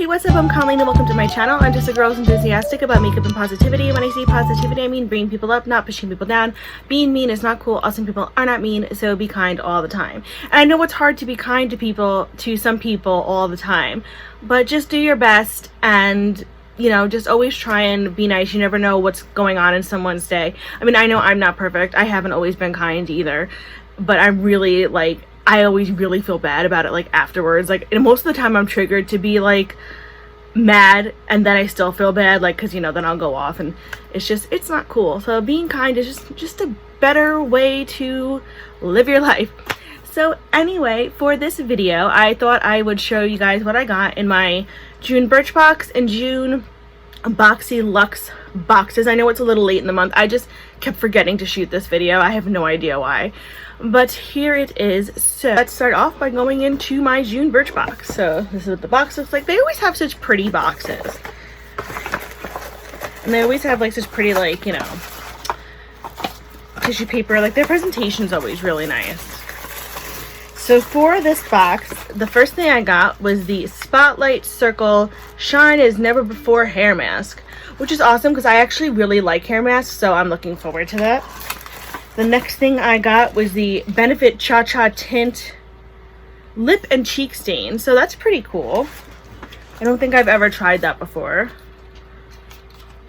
what's up? I'm Colleen and welcome to my channel. I'm just a girl who's enthusiastic about makeup and positivity. When I say positivity, I mean bringing people up, not pushing people down. Being mean is not cool. Awesome people are not mean, so be kind all the time. And I know it's hard to be kind to people, to some people all the time, but just do your best and, you know, just always try and be nice. You never know what's going on in someone's day. I mean, I know I'm not perfect. I haven't always been kind either, but I'm really like, I always really feel bad about it, like afterwards. Like, and most of the time I'm triggered to be like mad, and then I still feel bad, like, because, you know, then I'll go off, and it's not cool. So being kind is just a better way to live your life. So anyway, for this video, I thought I would show you guys what I got in my June Birchbox and June Boxy Luxe boxes. I know it's a little late in the month. I just kept forgetting to shoot this video. I have no idea why. But here it is. So let's start off by going into my June Birchbox. So this is what the box looks like. They always have such pretty boxes. And they always have like such pretty, like, you know, tissue paper. Like their presentation is always really nice. So for this box, the first thing I got was the Spotlight Circle Shine as Never Before hair mask, which is awesome because I actually really like hair masks, so I'm looking forward to that. The next thing I got was the Benefit Cha Cha Tint Lip and Cheek Stain. So that's pretty cool. I don't think I've ever tried that before.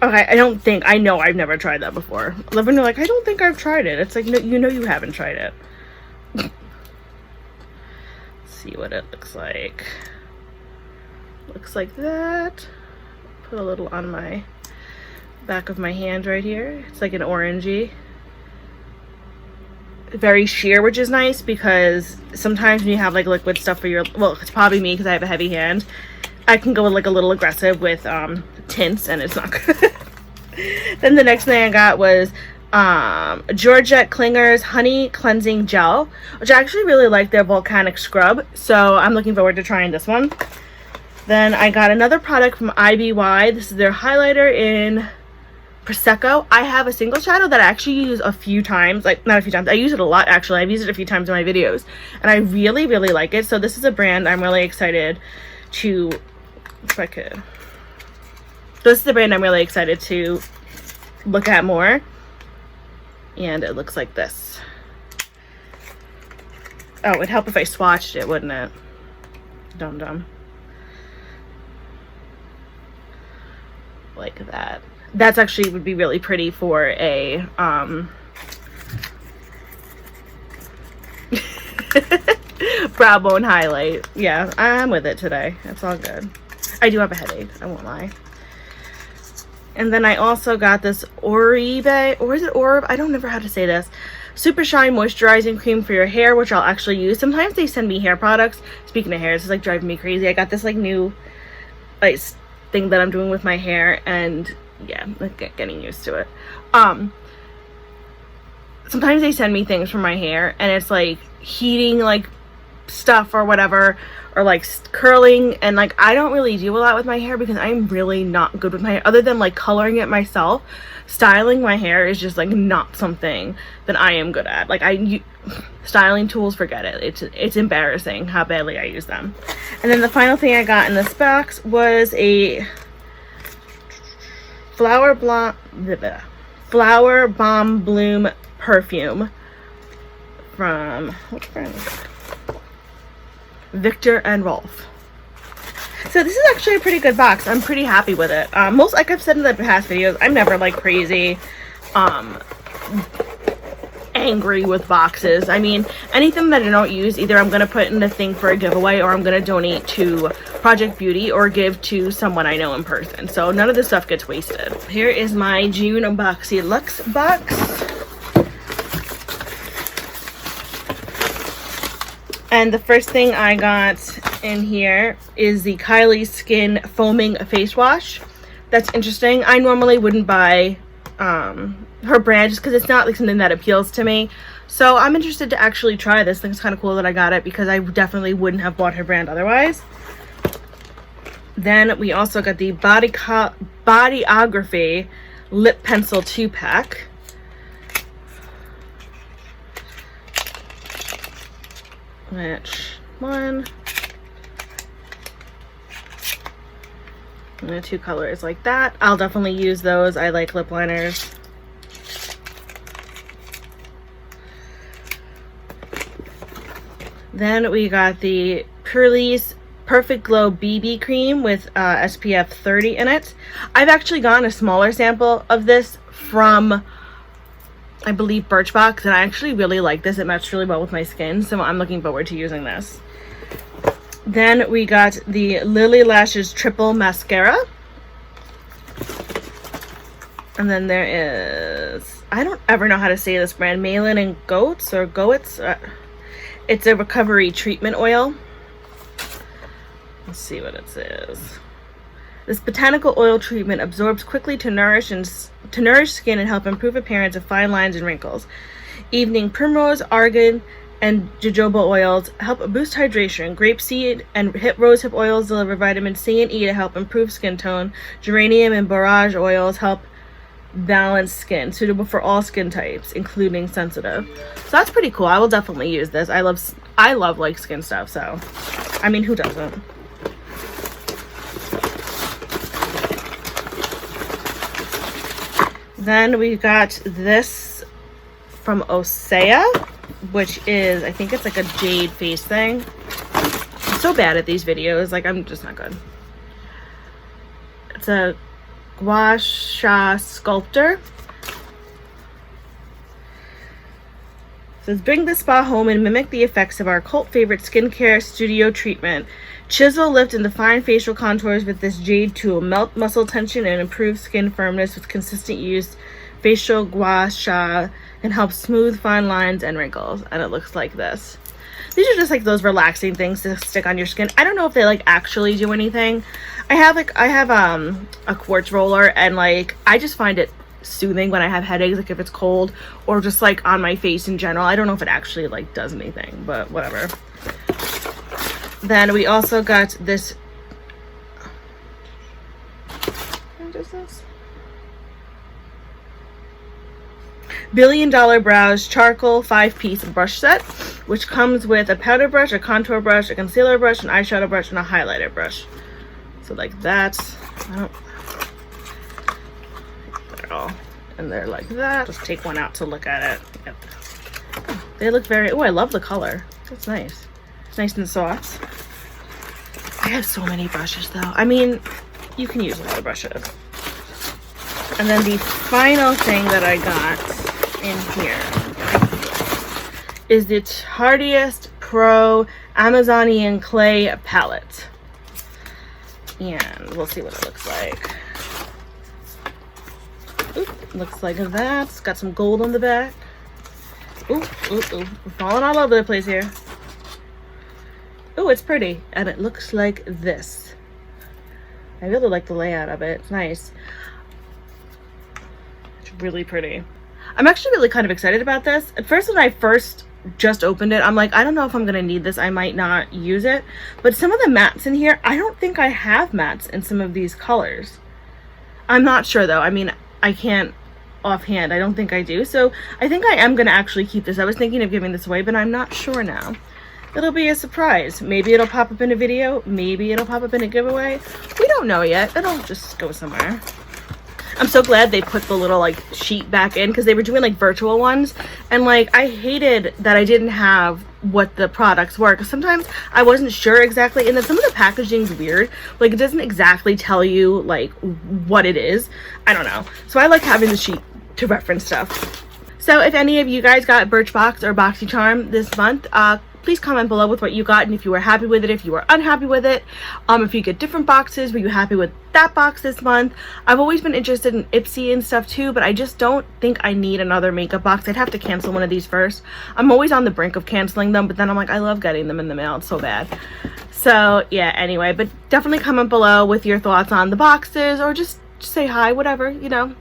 Okay, I know I've never tried that before. I love when you're like, I don't think I've tried it. It's like, no, you know you haven't tried it. Let's see what it looks like. Looks like that. Put a little on my back of my hand right here. It's like an orangey. Very sheer, which is nice because sometimes when you have like liquid stuff for your, well, it's probably me because I have a heavy hand, I can go like a little aggressive with tints, and it's not good. Then the next thing I got was Georgette Klinger's Honey Cleansing Gel, which I actually really like their volcanic scrub, so I'm looking forward to trying this one. Then I got another product from IBY. This is their highlighter in Prosecco. I have a single shadow that I actually use a few times, like not a few times, I use it a lot actually. I've used it a few times in my videos and I really like it. So this is a brand I'm really excited to, if I could, this is the brand I'm really excited to look at more, and it looks like this. Oh, it'd help if I swatched it, wouldn't it? Dumb. Like that. That's actually would be really pretty for a brow bone highlight. Yeah, I'm with it today. It's all good. I do have a headache, I won't lie. And then I also got this Oribe, or is it Orb? I don't know how to say this. Super Shine Moisturizing Cream for your hair, which I'll actually use. Sometimes they send me hair products. Speaking of hair, this is like driving me crazy. I got this like new like thing that I'm doing with my hair, and yeah, like getting used to it. Sometimes they send me things for my hair and it's like heating like stuff or whatever, or like curling, and like I don't really do a lot with my hair because I'm really not good with my hair, other than like coloring it myself. Styling my hair is just like not something that I am good at. Like styling tools, forget it. It's embarrassing how badly I use them. And then the final thing I got in this box was a Flower Bomb Bloom perfume from, what brand is it? Victor and Rolf. So this is actually a pretty good box. I'm pretty happy with it. Like I've said in the past videos, I'm never like crazy angry with boxes. I mean, anything that I don't use, either I'm going to put in the thing for a giveaway, or I'm going to donate to Project Beauty or give to someone I know in person. So none of this stuff gets wasted. Here is my June Boxy Luxe box. And the first thing I got in here is the Kylie Skin Foaming Face Wash. That's interesting. I normally wouldn't buy her brand just because it's not like something that appeals to me. So I'm interested to actually try this. I think it's kind of cool that I got it because I definitely wouldn't have bought her brand otherwise. Then we also got the Bodyography Lip Pencil 2-pack. Which one? And the 2 colors like that. I'll definitely use those. I like lip liners. Then we got the Purlisse Perfect Glow BB Cream with SPF 30 in it. I've actually gotten a smaller sample of this from, I believe, Birchbox, and I actually really like this. It matched really well with my skin, so I'm looking forward to using this. Then we got the Lily Lashes Triple Mascara. And then there is, I don't ever know how to say this brand, Malin and Goats or Goets. It's a recovery treatment oil. Let's see what it says. This botanical oil treatment absorbs quickly to nourish skin and help improve appearance of fine lines and wrinkles. Evening primrose, argan, and jojoba oils help boost hydration. Grapeseed and rosehip oils deliver vitamin C and E to help improve skin tone. Geranium and borage oils help balance skin, suitable for all skin types, including sensitive. So that's pretty cool. I will definitely use this. I love like skin stuff, so I mean, who doesn't? Then we got this from Osea, which is, I think it's like a jade face thing. I'm so bad at these videos, like I'm just not good. It's a Gua Sha Sculptor. It says, bring the spa home and mimic the effects of our cult favorite skincare studio treatment. Chisel, lift, and define facial contours with this jade tool. Melt muscle tension and improve skin firmness with consistent use. Facial Gua Sha can help smooth fine lines and wrinkles. And it looks like this. These are just like those relaxing things to stick on your skin. I don't know if they like actually do anything. I have a quartz roller, and like I just find it soothing when I have headaches, like if it's cold or just like on my face in general. I don't know if it actually like does anything, but whatever. Then we also got this. What is this? $1 Billion Brows Charcoal 5-piece brush set, which comes with a powder brush, a contour brush, a concealer brush, an eyeshadow brush, and a highlighter brush. So like that. They're all in there like that. Just take one out to look at it. Yep. They look very, oh, I love the color. That's nice. It's nice and soft. I have so many brushes though. I mean, you can use a lot of brushes. And then the final thing that I got in here is the Tardiest Pro Amazonian Clay Palette. And we'll see what it looks like. Oop, looks like that. It's got some gold on the back. Ooh, ooh, ooh. We're falling all over the place here. Oh, it's pretty. And it looks like this. I really like the layout of it. It's nice. It's really pretty. I'm actually really kind of excited about this. At first, when I just opened it, I'm like, I don't know if I'm gonna need this. I might not use it. But some of the mattes in here, I don't think I have mattes in some of these colors. I'm not sure though. I mean, I can't offhand. I don't think I do. So I think I am gonna actually keep this. I was thinking of giving this away, but I'm not sure now. It'll be a surprise. Maybe it'll pop up in a video. Maybe it'll pop up in a giveaway. We don't know yet. It'll just go somewhere. I'm so glad they put the little like sheet back in, because they were doing like virtual ones, and like I hated that I didn't have what the products were, because sometimes I wasn't sure exactly, and then some of the packaging's weird, like it doesn't exactly tell you like what it is. I don't know, so I like having the sheet to reference stuff. So if any of you guys got Birchbox or Boxycharm this month, please comment below with what you got and if you were happy with it, if you were unhappy with it. If you get different boxes, were you happy with that box this month? I've always been interested in Ipsy and stuff too, but I just don't think I need another makeup box. I'd have to cancel one of these first. I'm always on the brink of canceling them, but then I'm like, I love getting them in the mail. It's so bad. So yeah, anyway, but definitely comment below with your thoughts on the boxes, or just say hi, whatever, you know.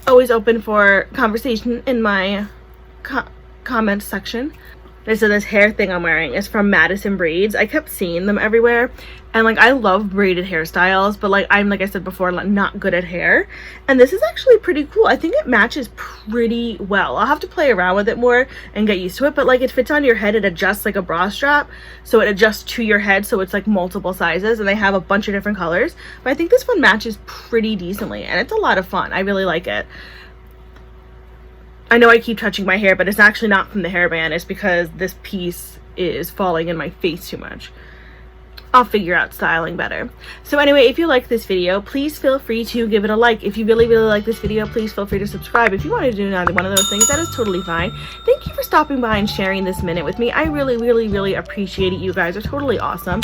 Always open for conversation in my comment section. So this hair thing I'm wearing is from Madison Braids. I kept seeing them everywhere, and like I love braided hairstyles, but like I'm, like I said before, like not good at hair, and this is actually pretty cool. I think it matches pretty well. I'll have to play around with it more and get used to it, but like it fits on your head. It adjusts like a bra strap, so it adjusts to your head, so it's like multiple sizes, and they have a bunch of different colors, but I think this one matches pretty decently, and it's a lot of fun. I really like it. I know I keep touching my hair, but it's actually not from the hairband. It's because this piece is falling in my face too much. I'll figure out styling better. So anyway, if you like this video, please feel free to give it a like. If you really like this video, please feel free to subscribe. If you want to do another one of those things, that is totally fine. Thank you for stopping by and sharing this minute with me. I really appreciate it. You guys are totally awesome.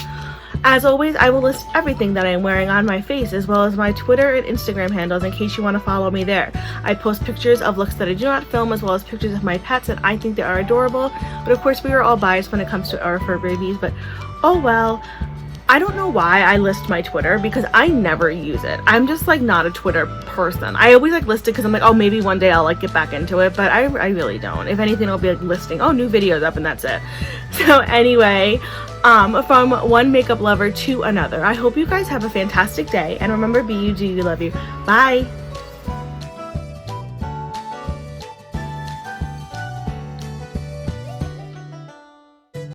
As always, I will list everything that I'm wearing on my face, as well as my Twitter and Instagram handles in case you want to follow me there. I post pictures of looks that I do not film, as well as pictures of my pets, and I think they are adorable. But of course, we are all biased when it comes to our fur babies, but oh well. I don't know why I list my Twitter, because I never use it. I'm just like not a Twitter person. I always like list it because I'm like, oh, maybe one day I'll like get back into it, but I really don't. If anything, I'll be like listing, oh, new videos up, and that's it. So anyway, from one makeup lover to another, I hope you guys have a fantastic day, and remember, be you, do you, love you. Bye.